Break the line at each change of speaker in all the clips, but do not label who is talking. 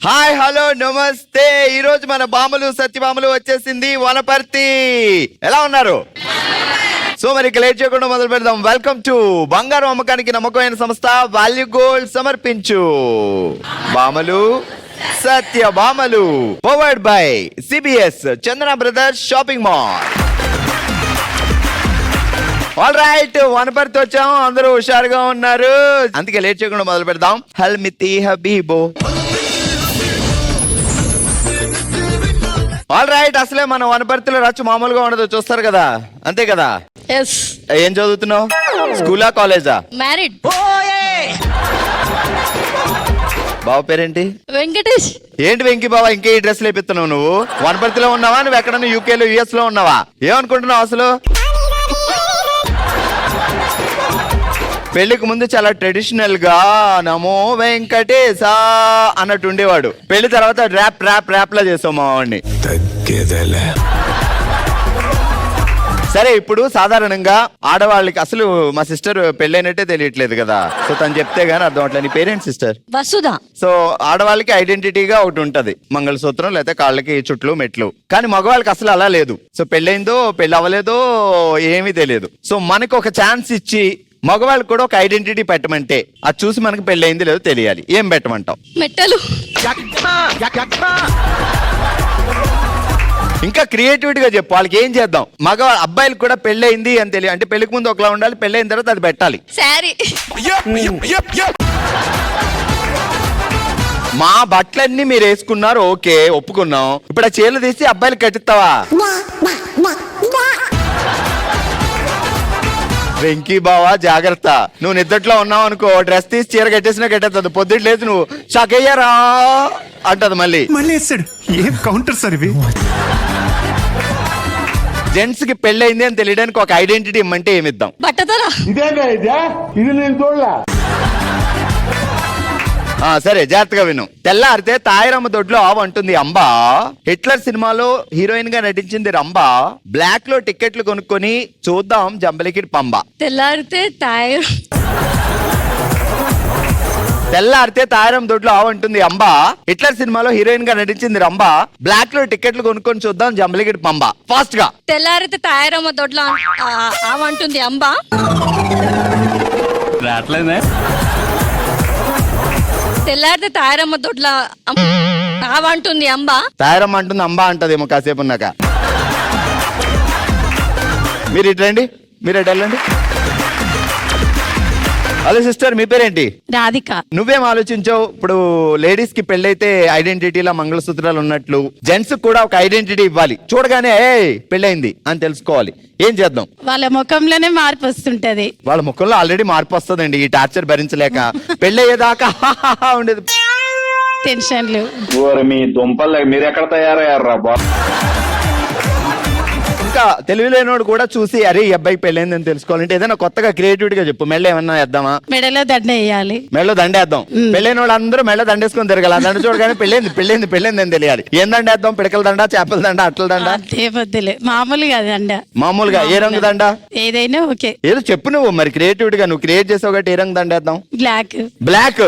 Hi hello నమస్తే. ఈ రోజు మన బామలు సత్యభామలు వచ్చేసింది వనపర్తి. ఎలా ఉన్నారు? సో మరి లేట్ చేయకుండా మొదలు పెడదాం. వెల్కమ్ టు బంగారం అమ్మకానికి నమ్మకమైన సంస్థ వాల్యూ గోల్డ్ సమర్పించు బామలు సత్యభామలు, powered by CBS Chandana brothers shopping mall. All right, Wanaparthy వచ్చాము, అందరూ హుషారుగా ఉన్నారు, అందుకే లేట్ చేయకుండా మొదలు పెడదాం. హల్మితి హబీబో. ఆల్ రైట్, అసలే మన వనపర్తిలో రచ్చు మామూలుగా ఉండదు, చూస్తారు కదా, అంతే కదా. ఏం చదువుతున్నావు? స్కూలా కాలేజా?
మ్యారీడ్.
బావ పేరేంటి?
వెంకటేష్.
ఏంటి వెంకీ బావ, ఇంకే ఈ డ్రెస్ లేపిస్తున్నావు నువ్వు? వనపర్తిలో ఉన్నావా? నువ్వు ఎక్కడన్నా యూకేలో యుఎస్ లో ఉన్నావా? ఏమనుకుంటున్నావు అసలు? పెళ్లికి ముందు చాలా ట్రెడిషనల్ గా నమో వెంకటేశా అన్నట్టు ఉండేవాడు. పెళ్లి తర్వాత ర్యాప్ ర్యాప్ ర్యాప్ లా చేసావు మా వాడిని. సరే, ఇప్పుడు సాధారణంగా ఆడవాళ్ళకి అసలు మా సిస్టర్ పెళ్ళైనట్టే తెలియట్లేదు కదా, సో తను చెప్తే గానీ అర్థం అవట్లేదు. నీ పేరెంట్ సిస్టర్?
వసుధ.
సో ఆడవాళ్ళకి ఐడెంటిటీగా ఒకటి ఉంటది, మంగళసూత్రం లేకపోతే కాళ్ళకి చుట్లు మెట్లు. కానీ మగవాళ్ళకి అసలు అలా లేదు. సో పెళ్ళైందో పెళ్ళి అవ్వలేదో ఏమీ తెలియదు. సో మనకు ఒక ఛాన్స్ ఇచ్చి మగవాళ్ళకి కూడా ఒక ఐడెంటిటీ పెట్టమంటే అది చూసి మనకి పెళ్ళైంది లేదో తెలియాలి. ఏం పెట్టమంటావు?
మెట్టలు.
ఇంకా క్రియేటివిటీగా చెప్పు, వాళ్ళకి ఏం చేద్దాం. మగవాళ్ళ అబ్బాయిలకు కూడా పెళ్ళైంది అని తెలియాలి అంటే పెళ్లికి ముందు ఒకలా ఉండాలి, పెళ్ళైన తర్వాత అది పెట్టాలి.
శారీ.
మా బట్టలన్నీ మీరు వేసుకున్నారు, ఓకే ఒప్పుకున్నాం. ఇప్పుడు ఆ చీరలు తీసి అబ్బాయిలు కట్టిస్తావా? వెంకీ బావా జాగ్రత్త, నువ్వు నిద్దట్లో ఉన్నావు అనుకో, డ్రెస్ తీసి చీర కట్టేసినా కట్టేస్తుంది. పొద్దుట లేదు నువ్వు షాకయ్యారా అంటది. మళ్ళీ
ఏం కౌంటర్ సార్ ఇవి?
జెంట్స్ కి పెళ్ళైంది అని తెలియడానికి ఒక ఐడెంటిటీ ఇమ్మంటే ఏమిద్దాం?
బట్టతల.
సరే జాగ్రత్తగా విను. తెల్లారితే తాయిరమ్మ దొడ్లో ఆవు అంటుంది అంబా. హిట్లర్ సినిమాలో హీరోయిన్ గా నటించింది రంబా. బ్లాక్ లో టికెట్లు కొనుక్కొని చూద్దాం జంబలికి పంబ.
తెల్లారితే
తెల్లారితే తాయిరం దొడ్లో ఆవు అంటుంది అంబా. హిట్లర్ సినిమాలో హీరోయిన్ గా నటించింది రంబా. బ్లాక్ లో టికెట్లు కొనుక్కొని చూద్దాం జంబలికి పంబ. ఫాస్ట్ గా.
తెల్లారితే తాయరమ్మ దొడ్లో ఆవంటుంది అంబా.
రావట్లేదే.
తెల్లారితే తాయరమ్మ దొడ్లో ఆవంటుంది అంబా.
తాయిరమ్మ అంటుంది అంబా అంటదేమో కాసేపు ఉన్నాక. మీరు ఇటు రండి, మీరు ఇటు వెళ్ళండి. హలో సిస్టర్, మీ పేరేంటి?
రాధిక.
నువ్వేం ఆలోచించావు? ఇప్పుడు లేడీస్ కి పెళ్ళైతే ఐడెంటిటీలా మంగళసూత్రాలు ఉన్నట్లు జెంట్స్ కూడా ఒక ఐడెంటిటీ ఇవ్వాలి. చూడగానే పెళ్ళైంది అని తెలుసుకోవాలి. ఏం చేద్దాం?
వాళ్ళ ముఖంలోనే మార్పు వస్తుంటది.
వాళ్ళ ముఖంలో ఆల్రెడీ మార్పు వస్తుందండి, ఈ టార్చర్ భరించలేక. పెళ్ళయ్యేదాకా ఉండేది
టెన్షన్లు.
మీ దుంపలు మీరు ఎక్కడ తయారయ్యారా?
ఇంకా తెలివిలేనోడు కూడా చూసి అరే ఈ అబ్బాయికి పెళ్ళైందని తెలుసుకోవాలంటే ఏదైనా కొత్తగా క్రియేటివిటీగా చెప్పు. మెళ్ళ ఏమన్నా వేద్దామా?
మెడలో దండ వేయాలి.
మెళ్ళలో దండేద్దాం. పెళ్ళైన వాళ్ళు అందరూ మెళ్ళ దండేసుకొని తిరగాలి. ఆ దండ చూడగానే పెళ్ళైంది పెళ్ళైంది పెళ్ళైంది అని తెలియాలి. ఏం దండ వేద్దాం? పిడకల దండ, చేపల దండ, అట్ల దండ?
వద్దులే, మామూలుగా దండ.
మామూలుగా ఏ రంగు దండ?
ఏదైనా ఓకే.
ఏదో చెప్పు నువ్వు, మరి క్రియేటివిటీగా నువ్వు క్రియేట్ చేసావు కాబట్టి ఏ రంగు దండ వేద్దాం?
బ్లాక్.
బ్లాక్.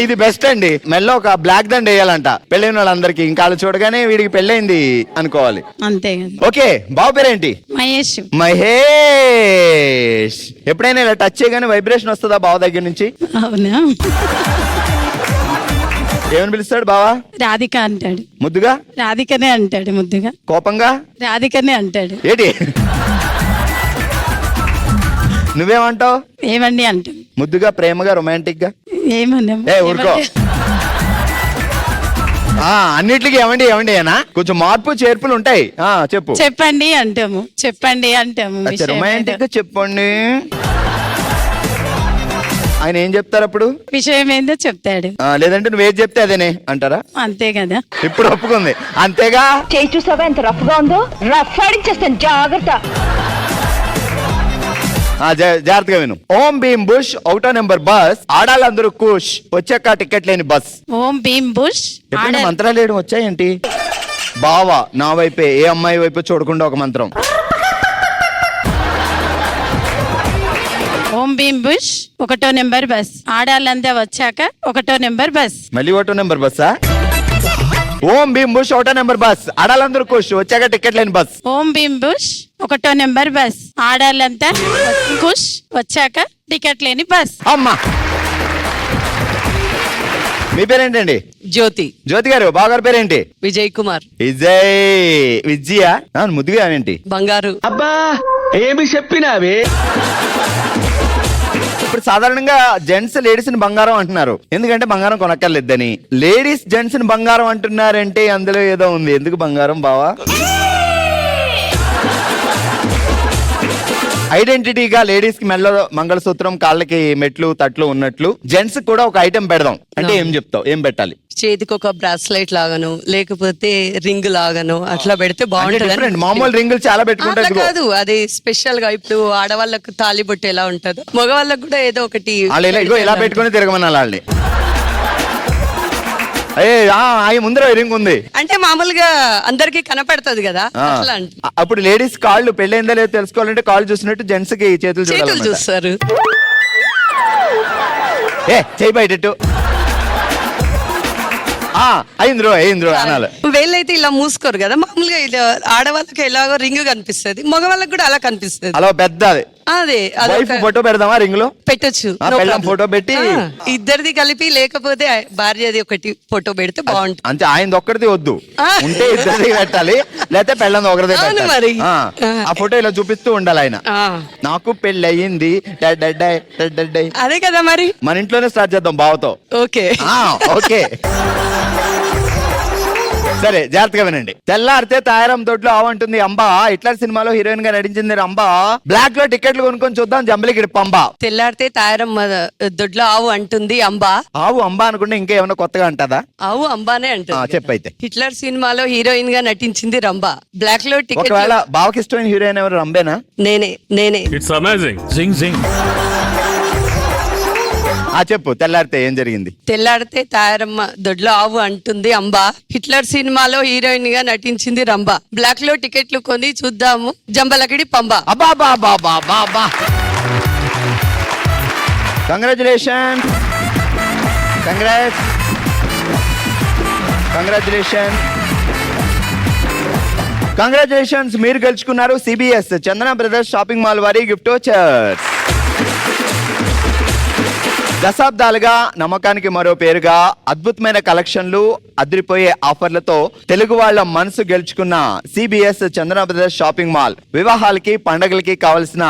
ఇది బెస్ట్ అండి. మెళ్ళో ఒక బ్లాక్ దండ వేయాలంట పెళ్ళైన వాళ్ళందరికీ. ఇంకా వాళ్ళు చూడగానే వీడికి పెళ్ళైంది అనుకోవాలి.
అంతే.
ఓకే, బాబు పేరేంటి? మహేష్. ఎప్పుడైనా ఇలా టచ్ చేయగానే వైబ్రేషన్ వస్తుందా బావ దగ్గర నుంచి?
అవునా?
ఏమని పిలుస్తాడు బావా?
రాధిక అంటాడు.
ముద్దుగా?
రాధికనే అంటాడు. ముద్దుగా?
కోపంగా?
రాధికనే అంటాడు.
ఏంటి నువ్వేమంటావు?
ఏమండి అంటాడు.
ముద్దుగా, ప్రేమగా, రొమాంటిక్ గా?
ఏమన్నా
ఊరుకో. అన్నిటికీ ఏమండి ఏమండి అనా? కొంచెం మార్పు చేర్పులు ఉంటాయి. చెప్పు.
చెప్పండి అంటాము. చెప్పండి అంటాము.
రొమాంటిక్ గా చెప్పండి. ఆయన ఏం చెప్తారు అప్పుడు?
విషయం ఏందో చెప్తాడు.
లేదంటే నువ్వేది చెప్తే అదేనే అంటారా?
అంతే కదా.
ఇప్పుడు ఒప్పుకుంది అంతేగా.
చేయి చూసావా ఎంత రఫ్ గా ఉందో? రఫ్ ఆడించేస్తాను, జాగ్రత్త.
జాగ్రత్తగా విను. ఓం భీమ్ బుష్, ఒకటో నెంబర్ బస్, ఆడాలందరూ కుష్, వచ్చాక టికెట్ లేని బస్.
ఓం భీమ్ బుష్.
ఎప్పుడైనా మంత్రాలు వేయడం వచ్చాయేంటి? బావా నా వైపే, ఏ అమ్మాయి వైపు చూడకుండా ఒక మంత్రం.
ఓం భీమ్ బుష్, ఒకటో నెంబర్ బస్, ఆడాలంతా వచ్చాక ఒకటో నెంబర్ బస్.
మళ్ళీ ఒకటో నెంబర్ బస్సా? ఓం భీమ్ బుష్ ఒకటో నెంబర్ బస్, ఆడాలందరూ ఖుష్, వచ్చాక టికెట్ లేని బస్.
ఓం భీమ్ బుష్ 1వ నెంబర్ బస్, ఆడాలంతా ఖుష్, వచ్చాక టికెట్ లేని బస్.
అమ్మా మీ పేరేంటండి?
జ్యోతి.
జ్యోతి గారు, బావగారు పేరేంటి?
విజయ్ కుమార్.
విజయ ముద్దుగా ఏంటి?
బంగారు.
అబ్బా ఏమి చెప్పినావే.
ఇప్పుడు సాధారణంగా జెంట్స్ లేడీస్ ని బంగారం అంటున్నారు, ఎందుకంటే బంగారం కొనక్కర్లేదని. లేడీస్ జెంట్స్ ని బంగారం అంటున్నారంటే అందులో ఏదో ఉంది. ఎందుకు బంగారం బావా? ఐడెంటిటీగా లేడీస్ కి మెల్ల మంగళసూత్రం, కాళ్ళకి మెట్లు తట్లు ఉన్నట్లు జెంట్స్ కూడా ఒక ఐటెం పెడదాం అంటే ఏం చెప్తావు? ఏం పెట్టాలి?
చేతికి ఒక బ్రాస్లైట్ లాగాను, లేకపోతే రింగ్ లాగాను అట్లా పెడితే బాగుంటది.
మామూలు రింగులు చాలా పెట్టుకుంటారు
కాదు, అది స్పెషల్ గా ఇప్పుడు ఆడవాళ్ళకు తాళి బొట్టు ఎలా ఉంటదో మగవాళ్ళకు కూడా ఏదో ఒకటి
ఇలా పెట్టుకుని తిరగమనాలి వాళ్ళని. ముందర రింగ్ ఉంది
అంటే మామూలుగా అందరికి కనపడుతుంది కదా అట్లా.
అప్పుడు లేడీస్ కాళ్ళు పెళ్ళైందా లేదో తెలుసుకోవాలంటే కాళ్ళు చూసినట్టు జెంట్స్ కి చేతులు
చూస్తారు.
చేయి బయటట్టు అయింద్రో అనాలి.
వేళ్ళైతే ఇలా మూసుకోరు కదా మామూలుగా. ఇది ఆడవాళ్ళకి ఎలాగో రింగ్ కనిపిస్తుంది, మగవాళ్ళకి కూడా అలా కనిపిస్తుంది.
అలా పెద్ద
అదే
ఫోటో పెడదామా రింగ్ లో?
పెట్టచ్చు,
ఫోటో పెట్టి
ఇద్దరిది కలిపి, లేకపోతే భార్యది ఒకటి ఫోటో పెడితే బాగుంటుంది.
అంటే ఆయన ఒక్కడిది వద్దు, ఉంటే ఇద్దరిది పెట్టాలి, లేకపోతే పెళ్ళంది ఒకరిది
మరి.
ఆ ఫోటో ఇలా చూపిస్తూ ఉండాలి ఆయన. నాకు పెళ్ళి అయ్యింది
అదే కదా మరి.
మన ఇంట్లోనే స్టార్ట్ చేద్దాం బావతో.
ఓకే
ఓకే సరే, జాగ్రత్తగా వినండి. తెల్లారితే తాయారం దొడ్లో ఆవంటుంది అంబా. ఇట్లా సినిమాలో హీరోయిన్ గా నటించింది రంబా. బ్లాక్ లో టికెట్లు కొనుక్కొని చూద్దాం జంబలికి పంబా.
తెల్లారితే తాయారం దొడ్లో ఆవు అంటుంది అంబా.
ఆవు అంబా అనుకుంటే ఇంకా ఏమైనా కొత్తగా అంటదా?
ఆవు అంబానే అంటుంది.
చెప్పైతే.
హిట్లర్ సినిమాలో హీరోయిన్ గా నటించింది రంబా. బ్లాక్ లో టికెట్.
ఒకవేళ బావకి ఇష్టమైన హీరోయిన్ ఎవరు? రంబేనా?
నేనే.
It's amazing. జింగ్ జింగ్.
చెప్పు, తెల్లారితే ఏం జరిగింది?
తెల్లారితే తాయారమ్మ దొడ్లో ఆవు అంటుంది అంబా. హిట్లర్ సినిమాలో హీరోయిన్ గా నటించింది రంబా. బ్లాక్ లో టికెట్లు కొని చూద్దాము జంబలకిడి పంబా.
అబ్బా కంగ్రాచులేషన్. కంగ్రాచులేషన్స్, మీరు గెలుచుకున్నారు CBS Chandana brothers shopping mall వారి గిఫ్ట్ వోచర్స్. దశాబ్దాలుగా నమ్మకానికి మరో పేరుగా అద్భుతమైన కలెక్షన్లు, అదిరిపోయే ఆఫర్లతో తెలుగు వాళ్ళ మనసు గెలుచుకున్న CBS Chandana brothers shopping mall వివాహాలకి, పండగలకి కావలసిన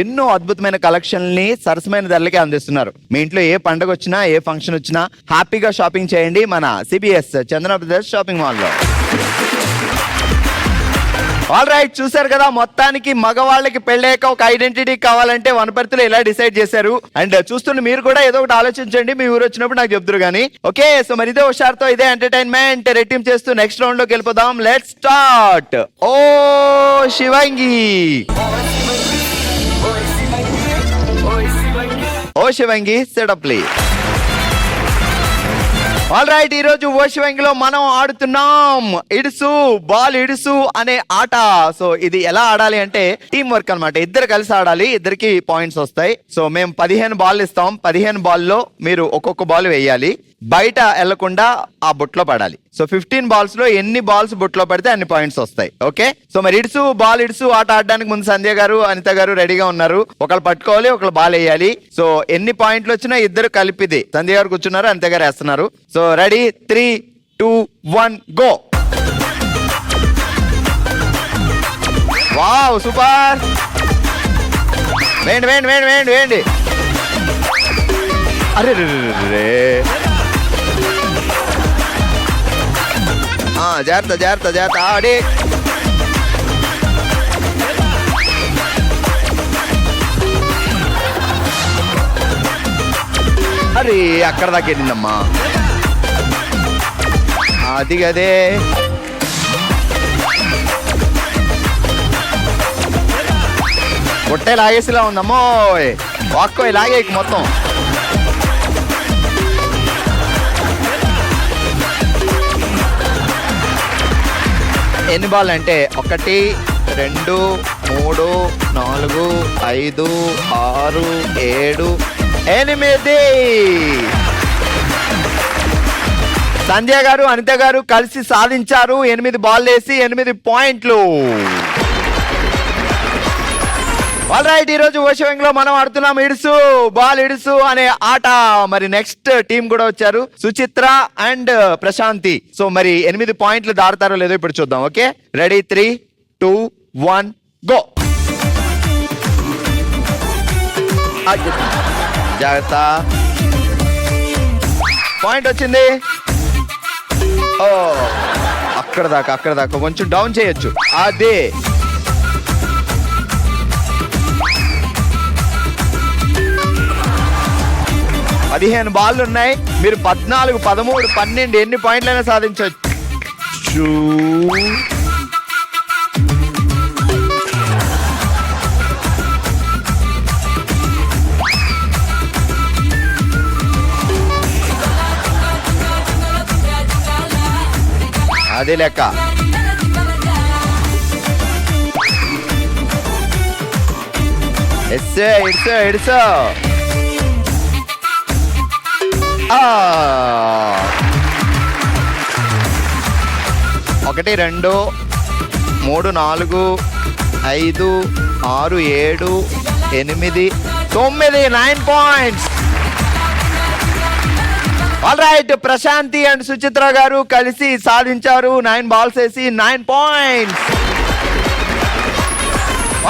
ఎన్నో అద్భుతమైన కలెక్షన్లని సరసమైన ధరలకి అందిస్తున్నారు. మీ ఇంట్లో ఏ పండగ వచ్చినా, ఏ ఫంక్షన్ వచ్చినా హ్యాపీగా షాపింగ్ చేయండి మన CBS Chandana brothers shopping mall లో. ఆల్ రైట్, చూసారు కదా, మొత్తానికి మగవాళ్ళకి పెళ్ళాక ఒక ఐడెంటిటీ కావాలంటే వనపర్తిలో ఇలా డిసైడ్ చేశారు. అండ్ చూస్తున్న మీరు కూడా ఏదో ఒకటి ఆలోచించండి, మీ ఊరు వచ్చినప్పుడు నాకు చెప్తారు కానీ. ఓకే, సో మరి ఇదే హుషారుతో ఇదే ఎంటర్టైన్మెంట్ రెట్టింపు చేస్తూ నెక్స్ట్ రౌండ్ లోకి వెళ్ళిపోదాం. Let's start. ఓ Shivangi, setup please. All right, ఈ రోజు ఓ శివంగిలో మనం ఆడుతున్నాం ఇడుసు బాల్ ఇడుసు అనే ఆట. సో ఇది ఎలా ఆడాలి అంటే టీం వర్క్ అన్నమాట. ఇద్దరు కలిసి ఆడాలి, ఇద్దరికి పాయింట్స్ వస్తాయి. సో మేము 15 బాల్ ఇస్తాం. 15 బాల్లో మీరు ఒక్కొక్క బాల్ వేయాలి, బయట వెళ్లకుండా ఆ బుట్లో పడాలి. సో 15 బాల్స్ లో ఎన్ని బాల్స్ బుట్లో పడితే అన్ని పాయింట్స్ వస్తాయి. ఓకే, సో మరి ఇడుసు ఆట ఆడడానికి ముందు సంధ్య గారు, అనిత గారు రెడీగా ఉన్నారు. ఒకళ్ళు పట్టుకోవాలి, ఒకళ్ళు బాల్ వేయాలి. సో ఎన్ని పాయింట్లు వచ్చినా ఇద్దరు కలిపిది. సంధ్య గారు కూర్చున్నారు, అనిత గారు వేస్తున్నారు. So ready, 3, 2, 1 go. Wow, super. వేయండి. అరే జాగ్రత్త ఆడి. అరే అక్కడ దాకా వెళ్ళిందమ్మా. అది కదే. పొట్టే లాగేసిలా ఉందమ్మో. వాక్కో లాగే మొత్తం. ఎన్ని బాల్ అంటే 1, 2, 3, 4, 5, 6, 7, 8. సంధ్య గారు అనిత గారు కలిసి సాధించారు 8 బాల్ వేసి 8 పాయింట్లు. ఆల్ రైట్, ఈ రోజు ఓషోయింగ్ లో మనం ఆడుతున్నాం ఇడుసు బాల్ ఇడుసు అనే ఆట. మరి నెక్స్ట్ టీం కూడా వచ్చారు, సుచిత్ర అండ్ ప్రశాంతి. సో మరి 8 పాయింట్లు దాడతారో లేదో ఇప్పుడు చూద్దాం. Okay, ready? 3, 2, 1 గో. జాగ్రత్త, పాయింట్ వచ్చింది. ఓ అక్కడ దాకా కొంచెం డౌన్ చేయొచ్చు. అదే పదిహేను బాళ్ళు ఉన్నాయి. మీరు 14, 13, 12 ఎన్ని పాయింట్లైనా సాధించవచ్చు. అదే లెక్క. ఇడ్సో 1, 2, 3, 4, 5, 6, 7, 8, 9 9 points. All right, Prashanti and Suchitra గారు కలిసి సాధించారు 9 బాల్స్ వేసి 9 పాయింట్స్.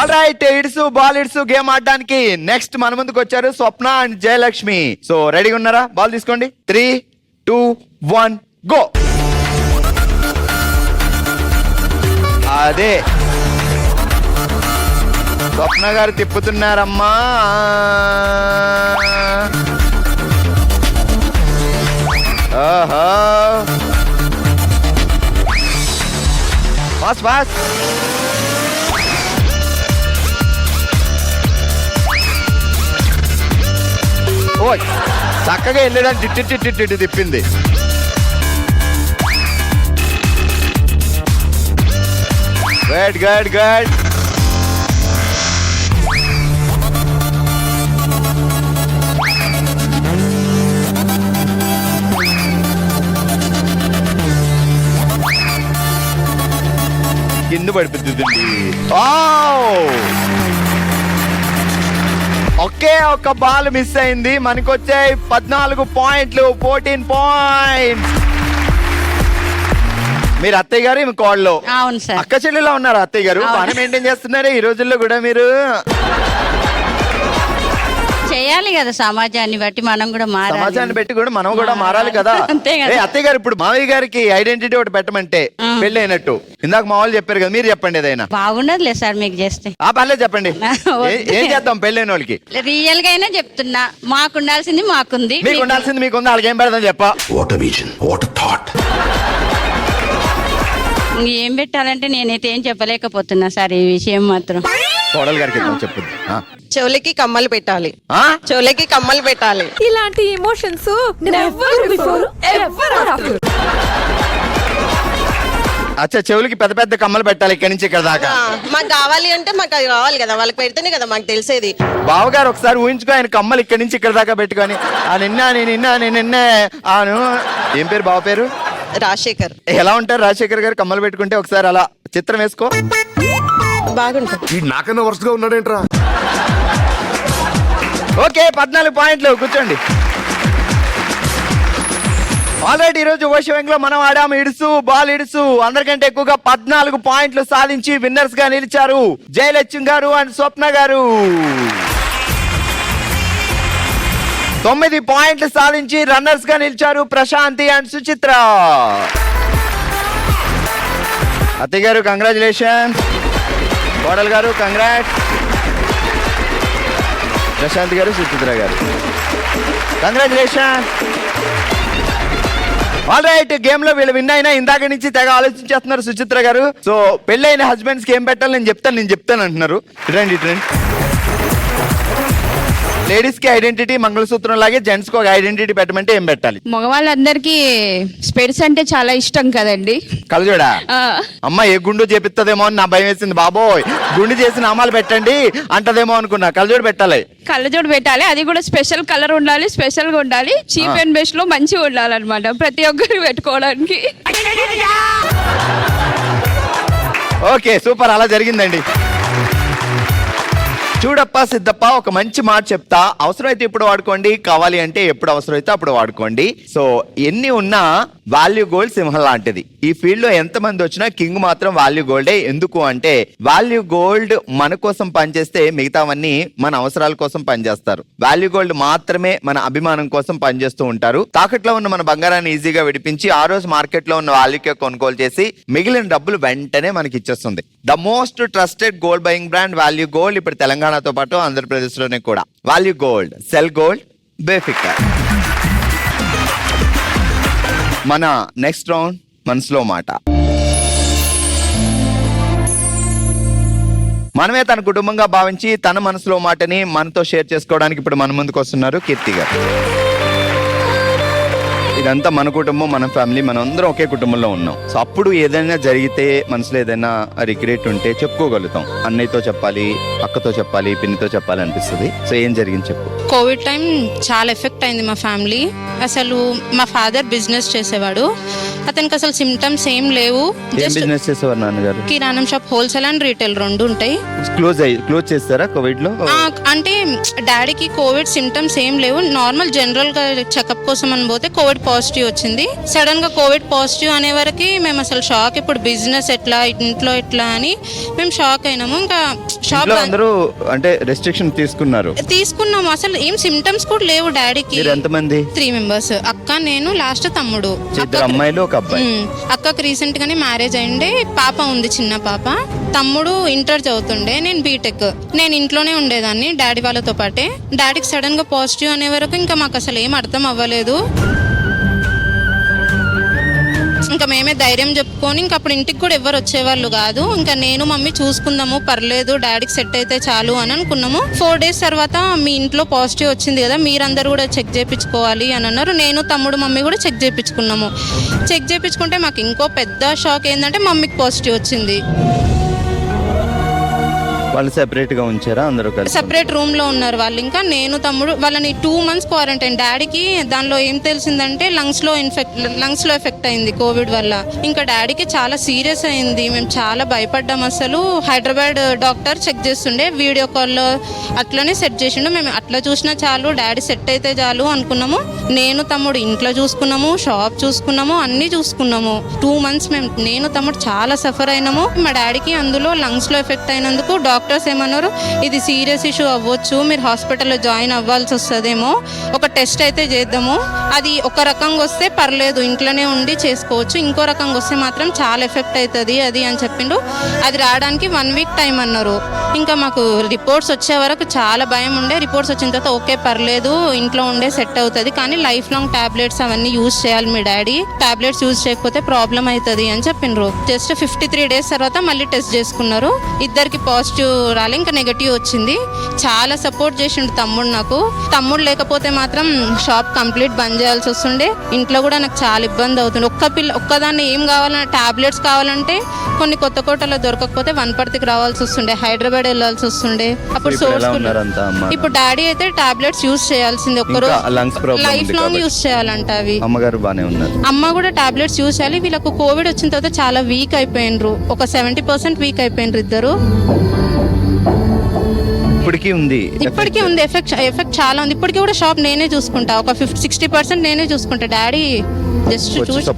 ఆల్ రైట్, ఇడ్సు బాల్ ఇడ్సు గేమ్ ఆడడానికి నెక్స్ట్ మన ముందుకు వచ్చారు స్వప్న అండ్ జయలక్ష్మి. సో రెడీగా ఉన్నారా? బాల్ తీసుకోండి. 3, 2, 1 గో. అదే స్వప్న గారు తిప్పుతున్నారమ్మా. ఓహో, పాస్ పాస్. ఓ చక్కగా వెళ్ళడానికి టిట్టి తిప్పింది. Good good good. కింద పడిపోతుంది. ఒకే ఒక బాల్ మిస్ అయింది. మనకొచ్చాయి 14 పాయింట్లు, 14 పాయింట్స్. మీరు అత్తయ్య గారు, మీ కోళ్ళు.
అవును సార్.
అక్క చెల్లెలా ఉన్నారు అత్తయ్య గారు. బాగా మెయింటైన్ చేస్తున్నారు ఈ రోజుల్లో కూడా మీరు.
చేయాలి కదా, సమాజాన్ని బట్టి మనం కూడా మారాలి.
సమాజాన్ని బట్టి కూడా మనం కూడా మారాలి కదా.
అంతే కదా.
అత్తయ్య గారు, ఇప్పుడు మావయ్య గారికి ఐడెంటిటీ ఒకటి పెట్టమంటే పెళ్లి అయినట్టు ఇందాక మా వాళ్ళు చెప్పారు కదా, మీరు చెప్పండి ఏదైనా.
బాగున్నదిలే సార్ మీకు చేస్తే.
ఆ పర్లేదు చెప్పండి. ఏం చేద్దాం పెళ్ళైన వాళ్ళకి?
రియల్ గా అయినా చెప్తున్నా, మాకు ఉండాల్సింది మాకుంది,
మీకు ఉండాల్సింది మీకుంది. వాళ్ళకి ఏం పెడదాం చెప్ప.
ఏం పెట్టాలంటే నేనైతే ఏం చెప్పలేకపోతున్నా సార్ ఈ విషయం మాత్రం.
కోడలు గారికి చెప్పండి.
చెవులకి కమ్మలు పెట్టాలి,
ఆ?
చెవులకి కమ్మలు పెట్టాలి.
ఇలాంటి emotions never before ever after.
అచ్చా, చెవులకి పెద్ద పెద్ద కమ్మలు పెట్టాలి ఇక్కడి నుంచి ఇక్కడ దాకా.
మాకు కావాలి అంటే మాకు అది కావాలి కదా, వాళ్ళకి పెడితేనే కదా మాకు తెలిసేది.
బావగారు ఒకసారి ఊహించుకో, ఆయన కమ్మలు ఇక్కడి నుంచి ఇక్కడ దాకా పెట్టుకొని నిన్న ఏం పేరు బావ పేరు?
రాజశేఖర్.
ఎలా ఉంటారు రాజశేఖర్ గారు కమ్మలు పెట్టుకుంటే? ఒకసారి అలా చిత్రం వేసుకో.
బాగుంటుంది.
నాకన్నా వరుసగా ఉన్నాడేంట్రా?
ఓకే, 14 పాయింట్లు. కూర్చోండి. ఆల్రెడీ ఈ రోజు ఓషోయింగ్ లో మనం ఆడాము ఇడుసు బాల్ ఇడుసు. అందరికంటే ఎక్కువగా 14 పాయింట్లు సాధించి విన్నర్స్ గా నిలిచారు జయలక్ష్మి గారు అండ్ స్వప్న గారు. 9 పాయింట్లు సాధించి రన్నర్స్ గా నిలిచారు ప్రశాంతి అండ్ సుచిత్ర. అత్తయ్య గారు కంగ్రాచులేషన్, కోడల్ గారు కంగ్రాట్స్, ప్రశాంత్ గారు సుచిత్ర గారు కంగ్రాచులేషన్. ఆల్ రైట్, గేమ్ లో వీళ్ళు విన్ అయినా ఇందాక నుంచి తెగ ఆలోచించేస్తున్నారు సుచిత్ర గారు. సో పెళ్ళైన హస్బెండ్స్ కి ఏం పెట్టాలి నేను చెప్తాను అంటున్నారు. రండి. లేడీస్ కి ఐడెంటిటీ మంగళసూత్రం లాగే జెంట్స్ కి ఒక ఐడెంటిటీ పెట్టమంటే ఏం పెట్టాలి?
మగవాళ్ళందరికీ స్పెడ్స్ అంటే చాలా ఇష్టం కదండి.
కలజోడా? అమ్మ ఏ గుండు చేపిస్తుందేమో అని నా భయం వేసింది బాబోయ్. గుండు చేసి నామాలు పెట్టండి అంటదేమో అనుకున్నా. కలజోడు పెట్టాలి.
కళ్ళజోడు పెట్టాలి, అది కూడా స్పెషల్ కలర్ ఉండాలి, స్పెషల్ గా ఉండాలి, చీప్ అండ్ బెస్ట్ లో మంచిగా ఉండాలన్నమాట ప్రతి ఒక్కరు పెట్టుకోవడానికి.
ఓకే సూపర్, అలా జరిగిందండి. చూడప్ప సిద్ధప్ప, ఒక మంచి మాట చెప్తా. అవసరమైతే ఇప్పుడు వాడుకోండి, కావాలి అంటే ఎప్పుడు అవసరమైతే అప్పుడు వాడుకోండి. సో ఎన్ని ఉన్నా వాల్యూ గోల్డ్ సింహం లాంటిది. ఈ ఫీల్డ్ లో ఎంత మంది వచ్చినా కింగ్ మాత్రం వాల్యూ గోల్డే. ఎందుకు అంటే వాల్యూ గోల్డ్ మన కోసం పనిచేస్తే మిగతావన్నీ మన అవసరాల కోసం పనిచేస్తారు. వాల్యూ గోల్డ్ మాత్రమే మన అభిమానం కోసం పనిచేస్తూ ఉంటారు. తాకట్లో ఉన్న మన బంగారాన్ని ఈజీగా విడిపించి ఆ రోజు మార్కెట్ లో ఉన్న వాల్యూకే కొనుగోలు చేసి మిగిలిన డబ్బులు వెంటనే మనకి ఇచ్చేస్తుంది. The most trusted gold buying brand value gold ఇప్పుడు తెలంగాణతో పాటు ఆంధ్రప్రదేశ్ లోనే కూడా. వాల్యూ గోల్డ్, సెల్ గోల్డ్, బేఫికర్. మన నెక్స్ట్ రౌండ్ మనసులో మాట. మనమే తన కుటుంబంగా భావించి తన మనసులో మాటని మనతో షేర్ చేసుకోవడానికి ఇప్పుడు మన ముందుకు వస్తున్నారు కీర్తి గారు. ఇదంతా మన కుటుంబం, మన ఫ్యామిలీ, మనం అందరం ఒకే కుటుంబంలో ఉన్నాం. సో అప్పుడు ఏదైనా జరిగితే మనసులో ఏదైనా రిగ్రెట్ ఉంటే చెప్పుకోగలుగుతాం. అన్నయ్యతో చెప్పాలి, అక్కతో చెప్పాలి, పిన్నితో చెప్పాలి అనిపిస్తుంది. సో ఏం జరిగింది చెప్పు.
కోవిడ్ టైం చాలా ఎఫెక్ట్ అయింది మా ఫ్యామిలీ. అసలు మా ఫాదర్ బిజినెస్ చేసేవాడు, అతనికి అసలు సిమ్టమ్స్ ఏం లేవు.
ఏం బిజినెస్ చేసేవారు నాన్నగారు?
కిరాణం షాప్, హోల్సేల్ అండ్ రీటైల్ రెండు ఉంటాయి.
క్లోజ్ చేస్తారా కోవిడ్ లో?
అంటే డాడీకి కోవిడ్ సిమ్టమ్స్ ఏం లేవు, నార్మల్ జనరల్ గా చెకప్ కోసం అని పోతే కోవిడ్ పాజిటివ్ వచ్చింది. సడన్ గా కోవిడ్ పాజిటివ్ అనే వరకు మేము అసలు షాక్. ఇప్పుడు బిజినెస్ ఎట్లా, ఇంట్లో ఎట్లా అని మేము షాక్ అయినాము. ఇంకా షాప్
అందరూ అంటే రెస్ట్రిక్షన్ తీసుకున్నాము.
అసలు ఏం సిమ్టమ్స్ కూడా లేవు డాడీకి.
ఎంతమంది?
3 మెంబర్స్, అక్క, నేను, లాస్ట్ తమ్ముడు.
అమ్మాయిలు ఒక అబ్బాయి.
అక్కకి రీసెంట్ గానే మ్యారేజ్ అయిండే, పాప ఉంది, చిన్న పాప. తమ్ముడు ఇంటర్ చదువుతుండే, నేను బీటెక్. నేను ఇంట్లోనే ఉండేదాన్ని డాడీ వాళ్ళతో పాటే. డాడీకి సడన్ గా పాజిటివ్ అనే వరకు ఇంకా మాకు అసలు ఏం అర్థం అవ్వలేదు. ఇంకా మేమే ధైర్యం చెప్పుకొని ఇంకా అప్పుడు ఇంటికి కూడా ఎవరు వచ్చేవాళ్ళు కాదు. ఇంకా నేను మమ్మీ చూసుకుందాము, పర్లేదు, డాడీకి సెట్ అయితే చాలు అని అనుకున్నాము. 4 days తర్వాత మీ ఇంట్లో పాజిటివ్ వచ్చింది కదా, మీరందరూ కూడా చెక్ చేయించుకోవాలి అని అన్నారు. నేను, తమ్ముడు, మమ్మీ కూడా చెక్ చేయించుకున్నాము. చెక్ చేయించుకుంటే మాకు ఇంకో పెద్ద షాక్ ఏంటంటే మమ్మీకి పాజిటివ్ వచ్చింది.
వాళ్ళు సెపరేట్ గా ఉంచారా? అందరూ కలిసి
సెపరేట్ రూమ్ లో ఉన్నారు వాళ్ళు. ఇంకా నేను, తమ్ముడు, వాళ్ళని 2 months క్వారంటైన్. డాడీకి దానిలో ఏం తెలిసిందంటే లంగ్స్ లో ఎఫెక్ట్ అయింది కోవిడ్ వల్ల. ఇంకా డాడీకి చాలా సీరియస్ అయింది. మేము చాలా భయపడ్డాం. అసలు హైదరాబాద్ డాక్టర్ చెక్ చేస్తుండే, వీడియో కాల్లో అట్లనే సెట్ చేసిండు. మేము అట్లా చూసినా చాలు, డాడీ సెట్ అయితే చాలు అనుకున్నాము. నేను, తమ్ముడు ఇంట్లో చూసుకున్నాము, షాప్ చూసుకున్నాము, అన్ని చూసుకున్నాము. 2 months మేము, నేను, తమ్ముడు చాలా సఫర్ అయినాము. మా డాడీకి అందులో లంగ్స్ లో ఎఫెక్ట్ అయినందుకు డాక్టర్స్ ఏమన్నారు, ఇది సీరియస్ ఇష్యూ అవ్వచ్చు, మీరు హాస్పిటల్లో జాయిన్ అవ్వాల్సి వస్తుందేమో, ఒక టెస్ట్ అయితే చేద్దాము, అది ఒక రకంగా వస్తే పర్లేదు ఇంట్లోనే ఉండి చేసుకోవచ్చు, ఇంకో రకంగా వస్తే మాత్రం చాలా ఎఫెక్ట్ అవుతుంది అది అని చెప్పిండు. అది రావడానికి 1 week టైం అన్నారు. ఇంకా మాకు రిపోర్ట్స్ వచ్చే వరకు చాలా భయం ఉండే. రిపోర్ట్స్ వచ్చిన తర్వాత ఓకే పర్లేదు, ఇంట్లో ఉండే సెట్ అవుతుంది, కానీ లైఫ్ లాంగ్ టాబ్లెట్స్ అవన్నీ యూజ్ చేయాలి మీ డాడీ, టాబ్లెట్స్ యూజ్ చేయకపోతే ప్రాబ్లం అవుతుంది అని చెప్పిండ్రు. జస్ట్ 53 days తర్వాత మళ్ళీ టెస్ట్ చేసుకున్నారు. ఇద్దరికి పాజిటివ్ రాలే, ఇంకా నెగటివ్ వచ్చింది. చాలా సపోర్ట్ చేసిండు తమ్ముడు నాకు. తమ్ముడు లేకపోతే మాత్రం షాప్ కంప్లీట్ బంద్ చేయాల్సి వస్తుండే. ఇంట్లో కూడా నాకు చాలా ఇబ్బంది అవుతుంది. ఒక్కదాన్ని ఏం కావాలన్నా, టాబ్లెట్స్ కావాలంటే కొన్ని కొత్త కోటలో దొరకకపోతే వనపర్తికి రావాల్సి వస్తుండే, హైదరాబాద్ వెళ్ళాల్సి వస్తుండే. అప్పుడు సోర్స్ ఇప్పుడు డాడీ అయితే టాబ్లెట్స్ యూజ్ చేయాల్సింది, ఒక్కరోజు లైఫ్ లాంగ్ యూజ్ చేయాలంట అవి.
అమ్మగారు బానే ఉన్నారు,
అమ్మ కూడా టాబ్లెట్స్ యూజ్ చేయాలి. వీళ్ళకు కోవిడ్ వచ్చిన తర్వాత చాలా వీక్ అయిపోయినరు, ఒక 70% వీక్ అయిపోయినరు ఇద్దరు.
ఇప్పటికీ ఉంది
ఎఫెక్ట్ చాలా ఉంది. ఇప్పటికీ కూడా షాప్ నేనే చూసుకుంటా, ఒక 60% నేనే చూసుకుంటా. డాడీ జస్ట్ చూసి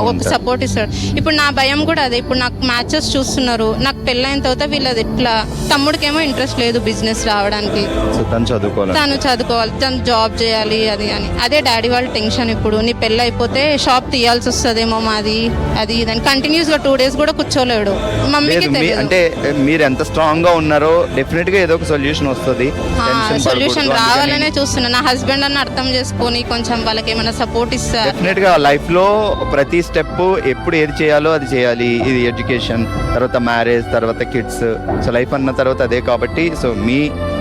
ఒక సపోర్ట్ ఇస్తాడు. ఇప్పుడు నా భయం కూడా అదే. ఇప్పుడు నాకు మ్యాచెస్ చూస్తున్నారు, నాకు పెళ్ళైన తర్వాత వీళ్ళది ఎట్లా. తమ్ముడికేమో ఇంట్రెస్ట్ లేదు బిజినెస్ రావడానికి, తను చదువుకోవాలి, తను జాబ్ చేయాలి అది అని. అదే డాడీ వాళ్ళ టెన్షన్. ఇప్పుడు నీ పెళ్ళి అయిపోతే షాప్ తీయాల్సి వస్తుందేమో మాది అది ఇదని. కంటిన్యూస్ గా 2 days కూడా కూర్చోలేడు. మమ్మీకి తెలియదు.
అంటే మీరు ఎంత స్ట్రాంగ్ గా ఉన్నారో డెఫినెట్ గా ఏదో ఒక సొల్యూషన్ వస్తుంది.
సొల్యూషన్ రావాలనే చూస్తున్నా. నా హస్బెండ్ అన్న అర్థం చేసుకొని కొంచెం వాళ్ళకి ఏమైనా సపోర్ట్ ఇస్తా.
డెఫినెట్ గా లైఫ్ లో ప్రతి స్టెప్ ఎప్పుడు ఏది చేయాలో అది చేయాలి. ఇది ఎడ్యుకేషన్, తర్వాత మ్యారేజ్, తర్వాత కిడ్స్. సో లైఫ్ అన్న తర్వాత అదే కాబట్టి సో మీ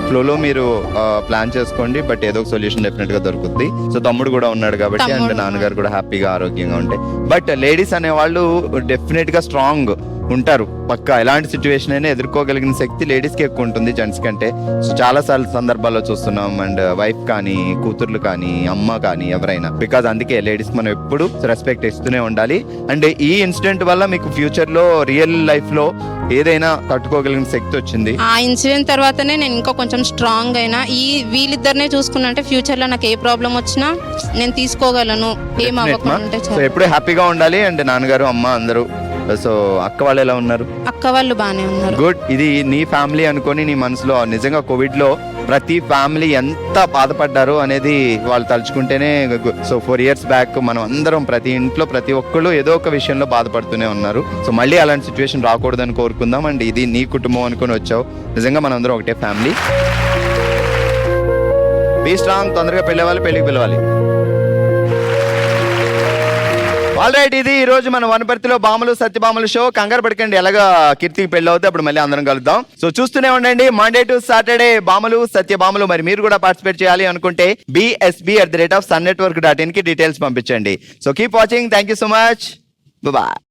ఫ్లోలో మీరు ప్లాన్ చేసుకోండి, బట్ ఏదో ఒక సొల్యూషన్ డెఫినెట్ గా దొరుకుతుంది. సో తమ్ముడు కూడా ఉన్నాడు కాబట్టి అండ్
తమ్ముడు
నాన్నగారు కూడా హ్యాపీగా ఆరోగ్యంగా ఉంటాయి. బట్ లేడీస్ అనే వాళ్ళు డెఫినెట్ గా స్ట్రాంగ్ ఉంటారు, పక్కా ఎలాంటి సిచ్యువేషన్ అయినా ఎదుర్కోగలిగిన శక్తి లేడీస్ కి ఎక్కువ ఉంటుంది జెంట్స్ కంటే. సో చాలా సార్లు సందర్భాల్లో చూస్తున్నాం, అండ్ వైఫ్ కానీ కూతుర్లు కానీ అమ్మ కానీ ఎవరైనా, బికాజ్ అందుకే లేడీస్ మనం ఎప్పుడు రెస్పెక్ట్ ఇస్తూనే ఉండాలి. అండ్ ఈ ఇన్సిడెంట్ వల్ల మీకు ఫ్యూచర్ లో రియల్ లైఫ్ లో ఏదైనా తట్టుకోగలిగిన శక్తి వచ్చింది.
ఆ ఇన్సిడెంట్ తర్వాతనే నేను ఇంకా కొంచెం స్ట్రాంగ్ అయినా. వీళ్ళిద్దరినే చూసుకున్నంటే ఫ్యూచర్ లో నాకు ఏ ప్రాబ్లం వచ్చినా నేను తీసుకోగలను, ఏం అవ్వకుండా ఉంటే
సో
చాలు.
ఎప్పుడు హ్యాపీగా ఉండాలి. అండ్ నాన్నగారు అమ్మ అందరూ. సో అక్క వాళ్ళు ఎలా ఉన్నారు?
అక్క వాళ్ళు బాగానే ఉన్నారు.
గుడ్. ఇది నీ ఫ్యామిలీ అనుకొని నీ మనసులో నిజంగా కోవిడ్ లో ప్రతి ఫ్యామిలీ ఎంత బాధపడ్డారు అనేది వాళ్ళు తలుచుకుంటేనే. సో 4 years బ్యాక్ మనం అందరం ప్రతి ఇంట్లో ప్రతి ఒక్కళ్ళు ఏదో ఒక విషయంలో బాధపడుతూనే ఉన్నారు. సో మళ్ళీ అలాంటి సిచ్యువేషన్ రాకూడదని కోరుకుందాం. అండ్ ఇది నీ కుటుంబం అనుకొని వచ్చావు, నిజంగా మనం అందరం ఒకటే ఫ్యామిలీ. Be strong. తొందరగా పెళ్ళవాలి, పెళ్ళికి పిలవాలి. ఆల్ రైట్, ఇది ఈ రోజు మన వనపర్తిలో బామలు సత్యభామలు షో. కంగారు పడకండి, ఎలాగా కీర్తికి పెళ్ళి అవుతే అప్పుడు మళ్ళీ అందరం కలుద్దాం. సో చూస్తూనే ఉండండి, మండే టు సాటర్డే బామలు సత్యభామలు. మరి మీరు కూడా పార్టిసిపేట్ చేయాలి అనుకుంటే bsb@sunnetwork.in కి డీటెయిల్స్ పంపించండి. So keep watching. Thank you so much. Bye.